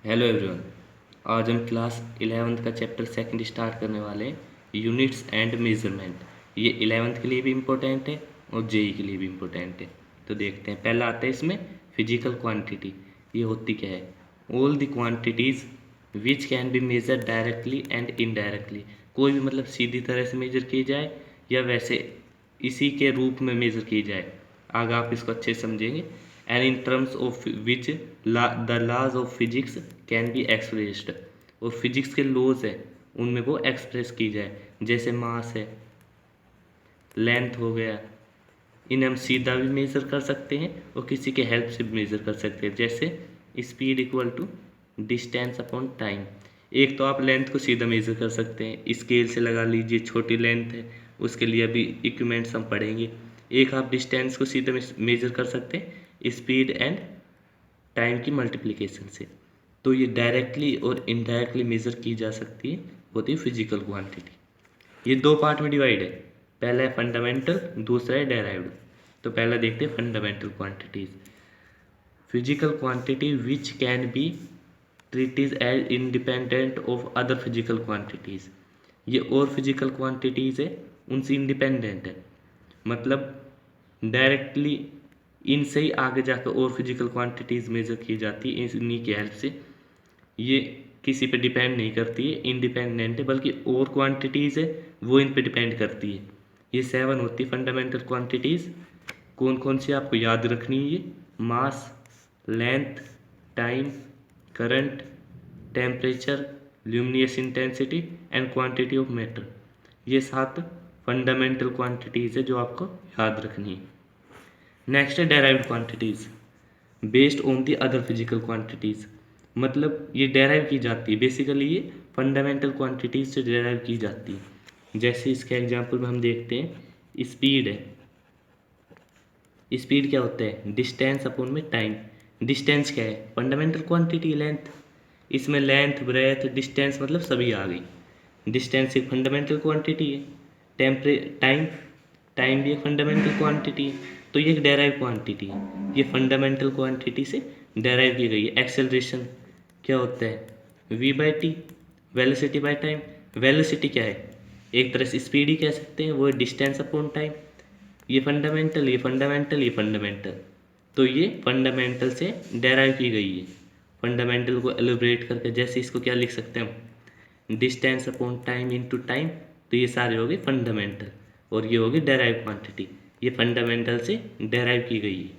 Hello everyone. आज हम class 11th का चैप्टर सेकंड स्टार्ट करने वाले हैं, यूनिट्स एंड मेजरमेंट। ये 11th के लिए भी इम्पोर्टेंट है और जेई के लिए भी इम्पोर्टेंट है। तो देखते हैं, पहला आता है इसमें फिजिकल क्वांटिटी। ये होती क्या है? All the quantities which can be measure directly and indirectly. कोई भी मतलब सीधी तरह से मेजर की जाए या वैसे इसी के रूप में मेजर की जाए। आगे आप इसको अच्छे से समझेंगे। And in terms of which the laws of physics can be expressed. और फिजिक्स के लॉज है उनमें वो एक्सप्रेस की जाए, जैसे मास है, लेंथ हो गया। इन्हें हम सीधा भी मेज़र कर सकते हैं और किसी के हेल्प से भी मेज़र कर सकते हैं, जैसे speed equal to distance upon time. एक तो आप लेंथ को सीधा मेज़र कर सकते हैं, स्केल से लगा लीजिए, छोटी लेंथ है उसके लिए अभी इक्विपमेंट्स हम पढ़ेंगे। एक आप डिस्टेंस को सीधा मेज़र कर सकते हैं स्पीड एंड टाइम की मल्टीप्लिकेशन से। तो ये डायरेक्टली और इनडायरेक्टली मेज़र की जा सकती है, होती है फिजिकल क्वांटिटी। ये दो पार्ट में डिवाइड है, पहला है फंडामेंटल, दूसरा है डेराइव्ड। तो पहला देखते हैं fundamental quantities. Physical quantity which can be treated as independent of other physical quantities. ये और फिजिकल क्वांटिटीज है उनसे इंडिपेंडेंट है, मतलब डायरेक्टली इनसे ही आगे जाकर और फिजिकल क्वांटिटीज मेजर की जाती है इन्हीं की हेल्प से। ये किसी पे डिपेंड नहीं करती है, इंडिपेंडेंट है, बल्कि और क्वांटिटीज़ है वो इन पे डिपेंड करती है। ये 7 होती है फंडामेंटल क्वांटिटीज़। कौन कौन सी आपको याद रखनी है? ये mass, length, time, current, temperature, luminous intensity and quantity of matter. ये 7 फंडामेंटल क्वांटिटीज़ है जो आपको याद रखनी है। नेक्स्ट है derived quantities based on the other physical quantities. मतलब ये डेराइव की जाती है, बेसिकली ये फंडामेंटल क्वांटिटीज से डेराइव की जाती है। जैसे इसके एग्जांपल में हम देखते हैं, स्पीड है। स्पीड क्या होता है? डिस्टेंस अपॉन में टाइम। डिस्टेंस क्या है? Fundamental quantity length. इसमें लेंथ, ब्रेथ, डिस्टेंस मतलब सभी आ गई। डिस्टेंस एक फंडामेंटल क्वांटिटी है। टाइम, टाइम भी एक फंडामेंटल क्वांटिटी है। तो ये एक डेराइव क्वांटिटी है, ये फंडामेंटल क्वांटिटी से डेराइव की गई है। एक्सेलरेशन क्या होता है? v by T, velocity by time. Velocity क्या है? एक तरह से स्पीड ही कह सकते हैं, वो है डिस्टेंस अपॉन टाइम। ये फंडामेंटल, ये फंडामेंटल, ये फंडामेंटल। तो ये फंडामेंटल से डेराइव की गई है। फंडामेंटल को एलिब्रेट करके जैसे इसको क्या लिख सकते हैं हम? Distance upon time into time. तो ये सारे हो गए फंडामेंटल और ये होगी डेराइव क्वांटिटी। ये फंडामेंटल से डेराइव की गई है।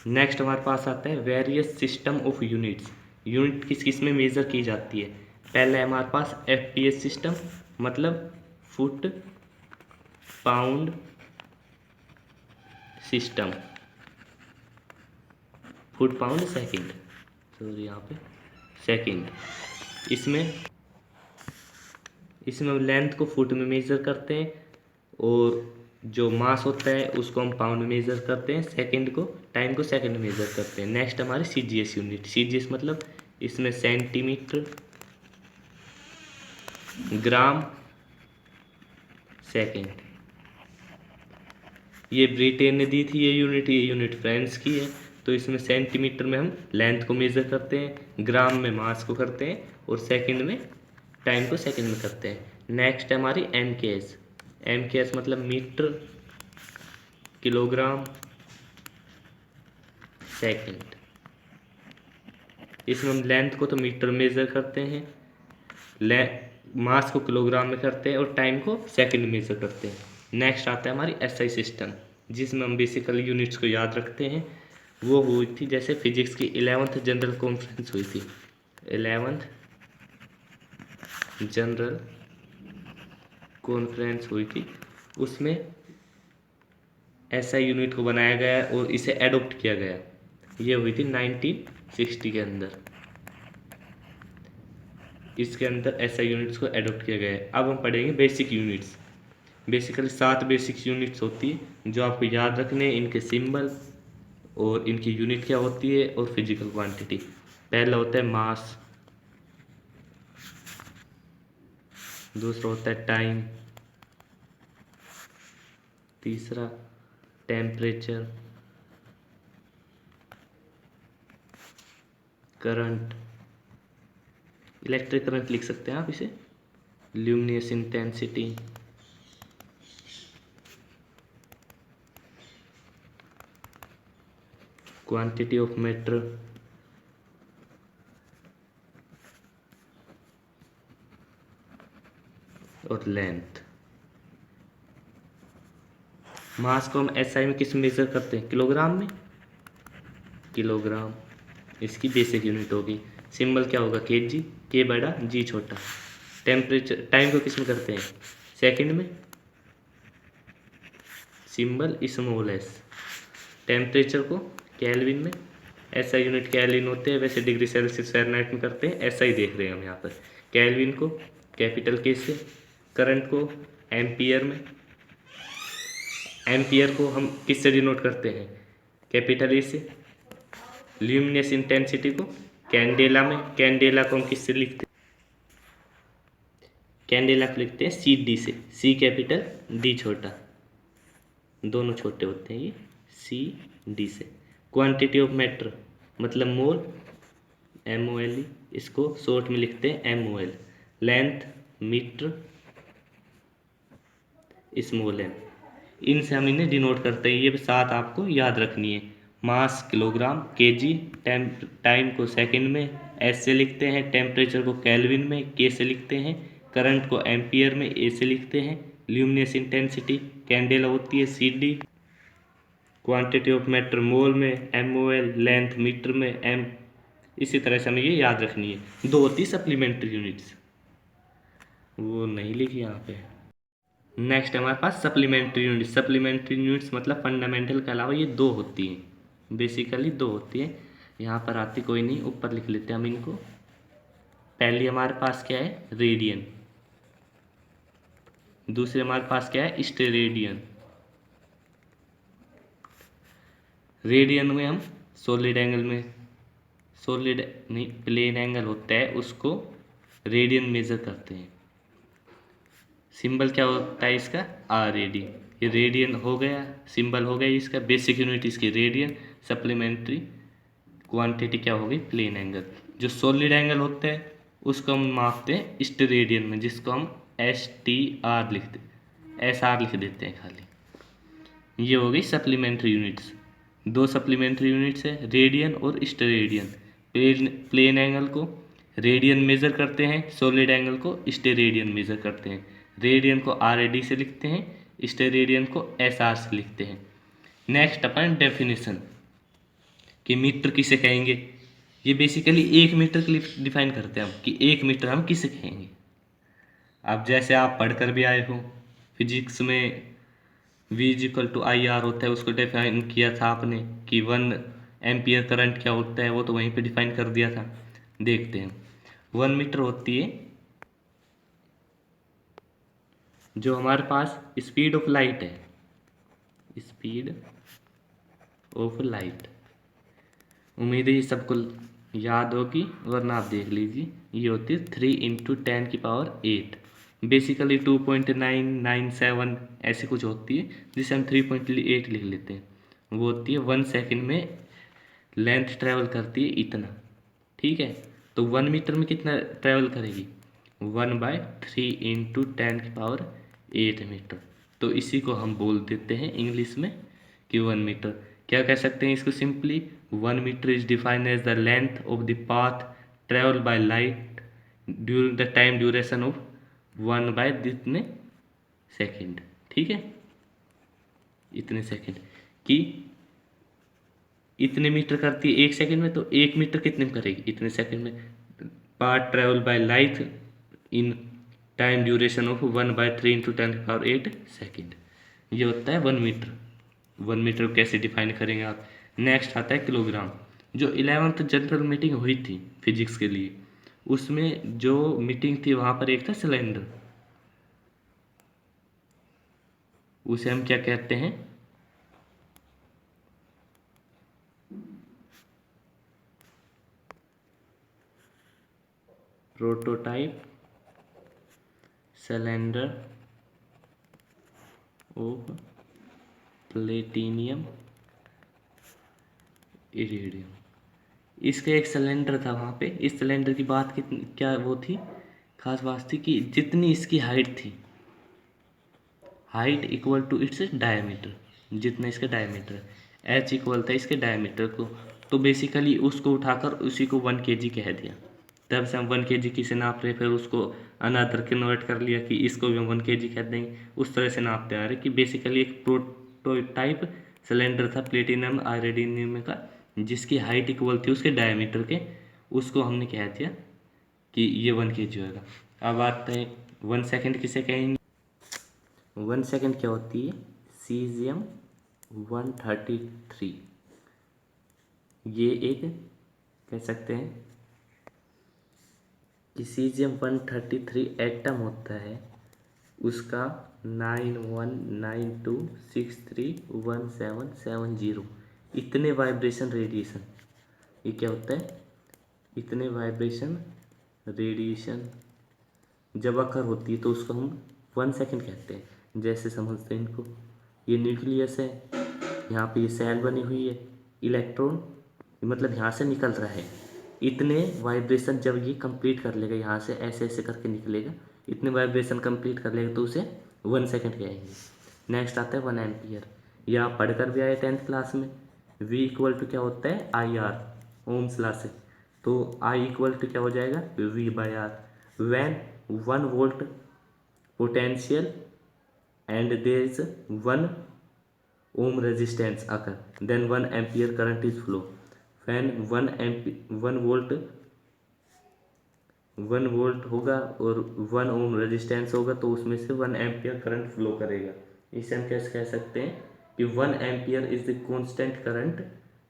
नेक्स्ट हमारे पास आता है various system of units. Unit किस किस में मेज़र की जाती है? पहला है हमारे पास FPS सिस्टम, मतलब foot pound system, foot pound second, sorry यहाँ पे सेकंड। इसमें इसमें हम लेंथ को फुट में मेज़र करते हैं और जो मास होता है उसको हम पाउंड में मेज़र करते हैं, सेकंड को, टाइम को सेकंड में मेज़र करते हैं। नेक्स्ट हमारी CGS यूनिट। CGS मतलब इसमें सेंटीमीटर, ग्राम, सेकंड। ये ब्रिटेन ने दी थी ये यूनिट फ्रांस की है। तो इसमें सेंटीमीटर में हम लेंथ को मेज़र करते हैं, ग्राम में मास को करते हैं और सेकंड में टाइम को सेकंड में करते हैं। नेक्स्ट है हमारी MKS। MKS मतलब मीटर, किलोग्राम, सेकंड। इसमें हम लेंथ को तो मीटर मेज़र करते हैं, ले मास को किलोग्राम में करते हैं और टाइम को सेकंड में मेज़र करते हैं। नेक्स्ट आता है हमारी SI सिस्टम, जिसमें हम बेसिकली यूनिट्स को याद रखते हैं। वो हुई थी जैसे फिजिक्स की 11th जनरल कॉन्फ्रेंस हुई थी, 11th जनरल कॉन्फ्रेंस हुई थी, उसमें SI यूनिट को बनाया गया और इसे एडॉप्ट किया गया। ये हुई थी 1960 के अंदर। इसके अंदर SI यूनिट्स को एडॉप्ट किया गया है। अब हम पढ़ेंगे basic units. Basically 7 basic units होती है जो आपको याद रखने हैं, इनके सिंबल और इनकी यूनिट क्या होती है और फिजिकल क्वांटिटी। पहला होता है मास, दूसरा होता है टाइम, तीसरा टेम्परेचर, करंट, इलेक्ट्रिक करंट लिख सकते हैं आप इसे। ल्यूमिनेस इंटेंसिटी, क्वांटिटी ऑफ मैटर, और लेंथ। मास को हम एसआई में किस मेजर करते हैं? किलोग्राम में। किलोग्राम इसकी बेसिक यूनिट होगी। सिंबल क्या होगा? केजी, के बड़ा जी छोटा। टेम्परेचर, टाइम को किस में करते हैं? सेकंड में। Symbol small S. टेम्परेचर को केल्विन में। ऐसा यूनिट केल्विन होते हैं, वैसे डिग्री सेल्सियस फ़ारेनहाइट में करते हैं। ऐसा ही देख रहे हैं हम यहाँ पर। केल्विन को कैपिटल के से, करंट को एम्पियर में। एम्पियर को हम किससे डिनोट करते हैं? कैपिटल ए से। ल्यूमिनेस इंटेंसिटी को कैंडेला में। कैंडेला को हम किससे लिखते हैं? कैंडेला को लिखते हैं सी डी से। सी कैपिटल, डी छोटा, दोनों छोटे होते हैं ये, सी डी से। क्वांटिटी ऑफ मैटर मतलब मोल, एम ओ एल ई, इसको शॉर्ट में लिखते हैं M O L. Length metre, small M. इनसे हम इन्हें डिनोट करते हैं। ये सात आपको याद रखनी है। मास किलोग्राम, केजी, टाइम को सेकंड में एस से लिखते हैं। टेम्परेचर को केल्विन में के से लिखते हैं। करंट को एम्पियर में ए से लिखते हैं। ल्यूमिनेस इंटेंसिटी कैंडेला होती है C D. Quantity of matter mole में M O L. Length metre में एम। इसी तरह से हमें ये याद रखनी है। दो होती सप्लीमेंट्री यूनिट्स, वो नहीं लिखी यहाँ पे। नेक्स्ट हमारे पास सप्लीमेंट्री यूनिट। सप्लीमेंट्री यूनिट्स मतलब फंडामेंटल के अलावा ये दो होती हैं, बेसिकली दो होती हैं। यहाँ पर आती कोई नहीं, ऊपर लिख लेते हैं हम इनको। पहली हमारे पास क्या है? रेडियन। दूसरे हमारे पास क्या है? स्टेरेडियन। रेडियन में हम सॉलिड एंगल में, सॉलिड नहीं प्लेन एंगल होता है उसको रेडियन मेजर करते हैं। सिंबल क्या होता है इसका? R A D. ये रेडियन हो गया, सिंबल हो गया इसका। बेसिक यूनिट इसकी रेडियन। सप्लीमेंट्री क्वांटिटी क्या होगी? Plane angle. जो सॉलिड एंगल होता है उसको हम मापते हैं स्टेरेडियन में, जिसको हम एस टी आर लिखते, एस आर लिख देते हैं खाली। ये हो गई सप्लीमेंट्री यूनिट्स। दो सप्लीमेंट्री यूनिट्स है, रेडियन और स्टेरेडियन। प्लेन एंगल को रेडियन मेजर करते हैं, सॉलिड एंगल को स्टेरेडियन मेजर करते हैं। रेडियन को आर ए डी से लिखते हैं, स्टेरेडियन को एस आर से लिखते हैं। नेक्स्ट अपन डेफिनेशन कि मीटर किसे कहेंगे। ये बेसिकली एक मीटर के लिए डिफाइन करते हैं हम कि एक मीटर हम किसे कहेंगे। अब जैसे आप पढ़कर भी आए हो फिजिक्स में V equal to I R होता है, उसको डिफाइन किया था आपने कि 1 एम्पियर करंट क्या होता है, वो तो वहीं पे डिफाइन कर दिया था। देखते हैं 1 मीटर होती है जो हमारे पास स्पीड ऑफ लाइट है, स्पीड ऑफ लाइट। उम्मीद है ये सबको याद होगी, वरना आप देख लीजिए। ये होती है 3 × 10⁸ बेसिकली 2.997 ऐसी कुछ होती है, जिसे हम 3.8 लिख लेते हैं। वो होती है 1 सेकंड में लेंथ ट्रेवल करती है इतना, ठीक है। तो 1 मीटर में कितना ट्रेवल करेगी? 1/3 × 10⁸ मीटर। तो इसी को हम बोल देते हैं इंग्लिश में कि 1 मीटर। क्या कह सकते हैं इसको simply? 1 metre is defined as the length of the path travel by light during the time duration of 1/इतने सेकेंड, ठीक है। इतने सेकेंड कि इतने मीटर करती है 1 सेकेंड में, तो 1 मीटर कितने में करेगी? इतने सेकेंड में। Path travel by light in time duration of 1/3 × 10⁸ second. ये होता है 1 मीटर। 1 मीटर को कैसे डिफाइन करेंगे आप? नेक्स्ट आता है किलोग्राम। जो 11th जनरल मीटिंग हुई थी फिजिक्स के लिए, उसमें जो मीटिंग थी वहाँ पर एक था सिलेंडर, उसे हम क्या कहते हैं? Prototype cylinder of platinum iridium. इसका एक सिलेंडर था वहाँ पे। इस सिलेंडर की बात कितनी क्या वो थी, खास बात थी कि जितनी इसकी हाइट थी, height equal to its diameter, जितना इसका डायमीटर, एच इक्वल था इसके डायमीटर को। तो बेसिकली उसको उठाकर उसी को 1 kg कह दिया। तब से हम 1 kg किसे नाप रहे, फिर उसको अनदर कन्वर्ट कर लिया कि इसको भी हम 1 kg कह देंगे। उस तरह से नापते आ रहे कि बेसिकली एक प्रोटोटाइप सिलेंडर था प्लेटिनम आयोडीनियम का, जिसकी हाइट इक्वल थी उसके डायमीटर के। उसको हमने कह दिया कि ये 1 kg होगा। अब आते हैं 1 सेकेंड किसे कहेंगे। 1 सेकेंड क्या होती है, सीजियम 133। ये एक कह सकते हैं कि सीजियम 133 एटम होता है, उसका 9192631770 इतने वाइब्रेशन रेडिएशन, ये क्या होता है, इतने वाइब्रेशन रेडिएशन जब अकर होती है तो उसको हम 1 सेकेंड कहते हैं। जैसे समझते हैं इनको, ये न्यूक्लियस है, यहाँ पे ये सेल बनी हुई है, इलेक्ट्रॉन मतलब यहाँ से निकल रहा है, इतने वाइब्रेशन जब ये कंप्लीट कर लेगा, यहाँ से ऐसे ऐसे करके निकलेगा, इतने वाइब्रेशन कंप्लीट कर लेगा तो उसे 1 सेकेंड कहेंगे। नेक्स्ट आता है 1 एम्पियर। ये आप पढ़कर भी आए 10th क्लास में। V इक्वल टू क्या होता है, IR, ओम्स लॉ से। तो I इक्वल टू क्या हो जाएगा, V/R। When 1 volt potential and there is 1 ohm resistance occur, then 1 ampere current is flow. When 1 volt होगा और 1 ओम रेजिस्टेंस होगा तो उसमें से 1 एम्पियर करंट फ्लो करेगा। इसे हम कैसे कह सकते हैं कि 1 ampere is the constant current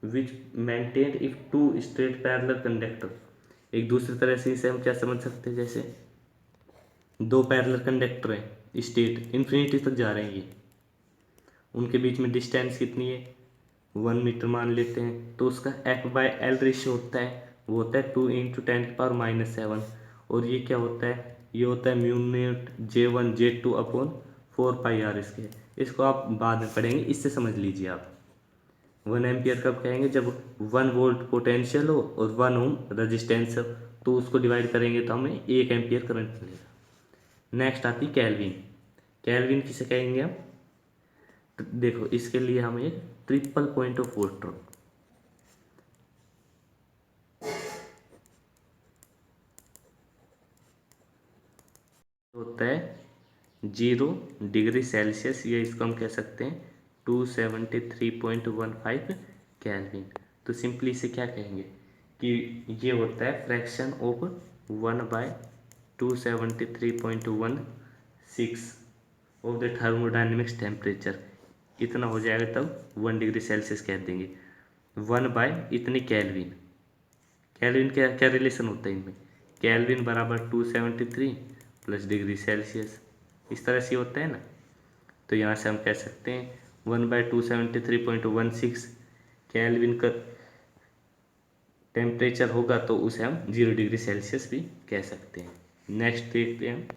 which maintained if two straight parallel conductor. एक दूसरी तरह से इसे हम क्या समझ सकते हैं, जैसे दो पैरेलल कंडक्टर हैं, स्टेट इन्फिनिटी तक जा रहे हैं, ये उनके बीच में डिस्टेंस कितनी है, 1 मीटर मान लेते हैं। तो उसका F/L रेशियो होता है, वो होता है 2 × 10⁻⁷। और ये क्या होता है, ये होता है μ0 J1 J2 upon 4πr square. इसको आप बाद में पढ़ेंगे, इससे समझ लीजिए आप। 1 एम्पियर कब कहेंगे, जब 1 वोल्ट पोटेंशियल हो और 1 ओम रजिस्टेंस हो, तो उसको डिवाइड करेंगे तो हमें 1 एम्पियर करंट मिलेगा। नेक्स्ट आती केल्विन। केल्विन किसे कहेंगे हम, देखो इसके लिए हम एक ट्रिपल पॉइंट ऑफ वोल्ट होता है 0 डिग्री सेल्सियस, या इसको हम कह सकते हैं 273.15 केल्विन। तो सिंपली इसे क्या कहेंगे कि ये होता है fraction of 1/273.16 of the thermodynamics temperature. इतना हो जाएगा तब 1 डिग्री सेल्सियस कह देंगे। 1/इतनी केल्विन। केल्विन क्या क्या रिलेशन होता है इनमें, केल्विन बराबर 273 प्लस डिग्री सेल्सियस, इस तरह से होता है ना। तो यहाँ से हम कह सकते हैं 1/273.16 केल्विन का टेम्परेचर होगा तो उसे हम 0 डिग्री सेल्सियस भी कह सकते हैं। नेक्स्ट देखते हैं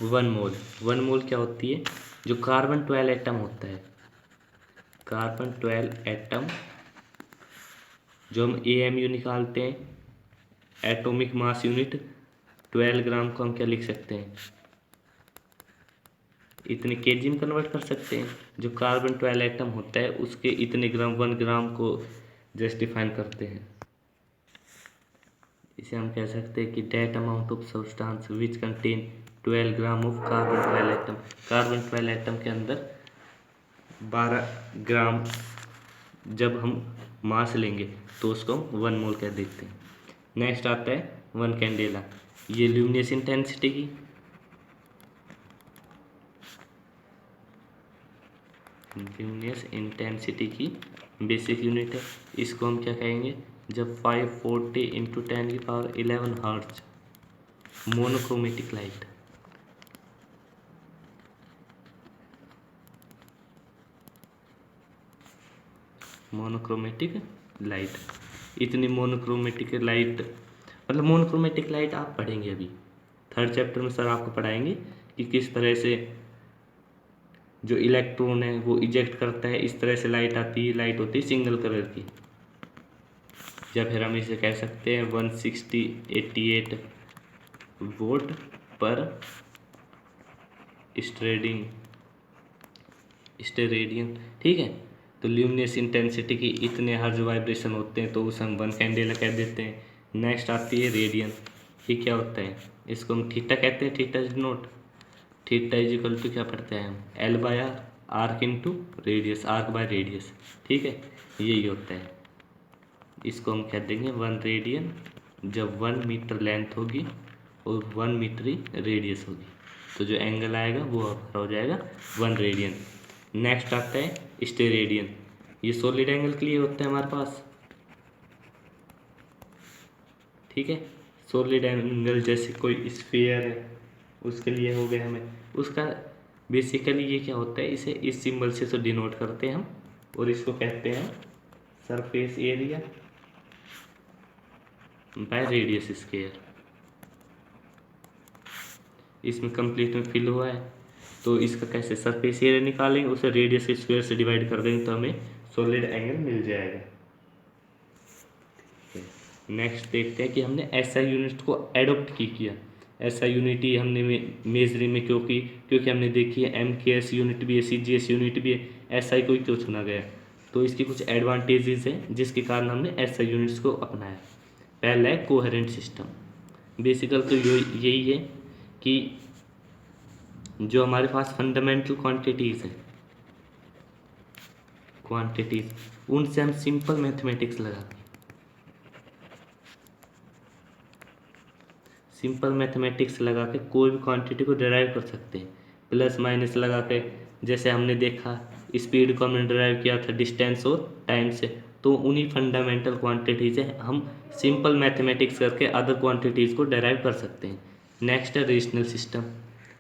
1 मोल। 1 मोल क्या होती है, जो कार्बन 12 एटम होता है, कार्बन 12 एटम जो हम AMU निकालते हैं, एटॉमिक मास यूनिट, 12 ग्राम को हम क्या लिख सकते हैं, इतने केजी में कन्वर्ट कर सकते हैं। जो कार्बन 12 एटम होता है उसके इतने ग्राम, 1 ग्राम को जस्टिफाइन करते हैं। इसे हम कह सकते हैं कि that amount of substance which contain 12 gram of carbon 12 atom. Carbon 12 atom के अंदर 12 ग्राम जब हम मास लेंगे तो उसको 1 मोल कह देते हैं। नेक्स्ट आता है 1 कैंडेला। ये ल्यूमिनस इंटेंसिटी की, ल्यूमिनस इंटेंसिटी की बेसिक यूनिट है। इसको हम क्या कहेंगे, जब 540 × 10⁻11 hertz monochromatic light, monochromatic light, इतनी मोनोक्रोमेटिक लाइट, मतलब मोनोक्रोमेटिक लाइट आप पढ़ेंगे अभी 3rd चैप्टर में। सर आपको पढ़ाएंगे कि किस तरह से जो इलेक्ट्रॉन है वो इजेक्ट करता है, इस तरह से लाइट आती है। लाइट होती है सिंगल कलर की। या फिर हम इसे कह सकते हैं 16088 वोल्ट पर स्टेरेडियन। ठीक है, तो ल्यूमिनस इंटेंसिटी की इतने हर्ज वाइब्रेशन होते हैं तो उसे हम 1 कैंडेला कह देते हैं। नेक्स्ट आती है रेडियन। ये क्या होता है, इसको हम थीटा कहते हैं, theta is not, theta is equal to क्या पढ़ते हैं हम, L by R, arc into radius, arc by radius. ठीक है, यही होता है। इसको हम कह देंगे 1 रेडियन जब 1 मीटर लेंथ होगी और 1 मीटर ही रेडियस होगी, तो जो एंगल आएगा वो हमारा हो जाएगा 1 रेडियन। नेक्स्ट आता है स्टेरेडियन। ये सॉलिड एंगल के लिए होता है हमारे पास। ठीक है, सॉलिड एंगल जैसे कोई स्फीयर है उसके लिए हो गया हमें, उसका बेसिकली ये क्या होता है, इसे इस सिंबल से तो डिनोट करते हैं हम, और इसको कहते हैं surface area by radius square. इसमें कंप्लीट में फिल हुआ है, तो इसका कैसे सरफेस एरिया निकालेंगे, उसे रेडियस स्क्वायर से डिवाइड कर देंगे तो हमें सॉलिड एंगल मिल जाएगा। नेक्स्ट देखते हैं कि हमने एसआई यूनिट को एडॉप्ट किया। एसआई यूनिट ही हमने मेजरिंग में क्योंकि हमने देखी है एमकेएस यूनिट भी है, सीजीएस यूनिट भी है, एसआई को ही क्यों चुना गया, तो इसकी कुछ एडवांटेजेस हैं जिसके कारण हमने एसआई यूनिट्स को अपनाया। पहला है कोहेरेंट सिस्टम। बेसिकल तो यही है कि जो हमारे पास फंडामेंटल क्वांटिटीज उनसे हम सिंपल मैथमेटिक्स लगा के कोई भी क्वांटिटी को डिराइव कर सकते हैं, प्लस माइनस लगा के। जैसे हमने देखा स्पीड को हमने डिराइव किया था डिस्टेंस और टाइम से, तो उन्हीं फंडामेंटल क्वांटिटी से हम सिंपल मैथमेटिक्स करके अदर क्वांटिटीज़ को डिराइव कर सकते हैं। नेक्स्ट है रेशनल सिस्टम।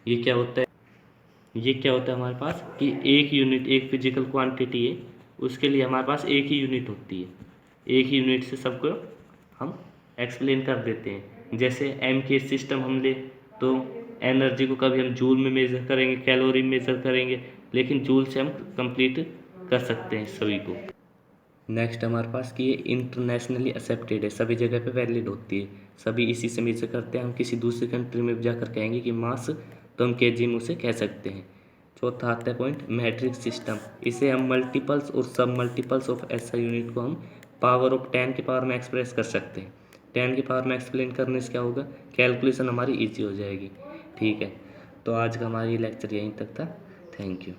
ये क्या होता है, हमारे पास कि एक यूनिट, एक फिजिकल क्वांटिटी है, उसके लिए हमारे पास एक ही यूनिट होती है, एक ही यूनिट से सबको हम एक्सप्लेन कर देते हैं। जैसे एम के सिस्टम हम ले तो एनर्जी को कभी हम जूल में मेज़र करेंगे, कैलोरी में मेज़र करेंगे, लेकिन जूल से हम कंप्लीट कर सकते हैं सभी को। नेक्स्ट हमारे पास कि ये इंटरनेशनली एक्सेप्टेड है, सभी जगह पे वैलिड होती है, सभी इसी से मेजर करते हैं। हम किसी दूसरी कंट्री में जाकर कहेंगे कि मास, तो हम केजी में उसे कह सकते हैं। चौथा आता है पॉइंट मैट्रिक्स सिस्टम। इसे हम मल्टीपल्स और सब मल्टीपल्स ऑफ एसआई यूनिट को हम पावर ऑफ 10 की पावर में एक्सप्रेस कर सकते हैं। 10 की पावर में एक्सप्लेन करने से क्या होगा, कैलकुलेशन हमारी ईजी हो जाएगी। ठीक है, तो आज का हमारा ये लेक्चर यहीं तक था। Thank you.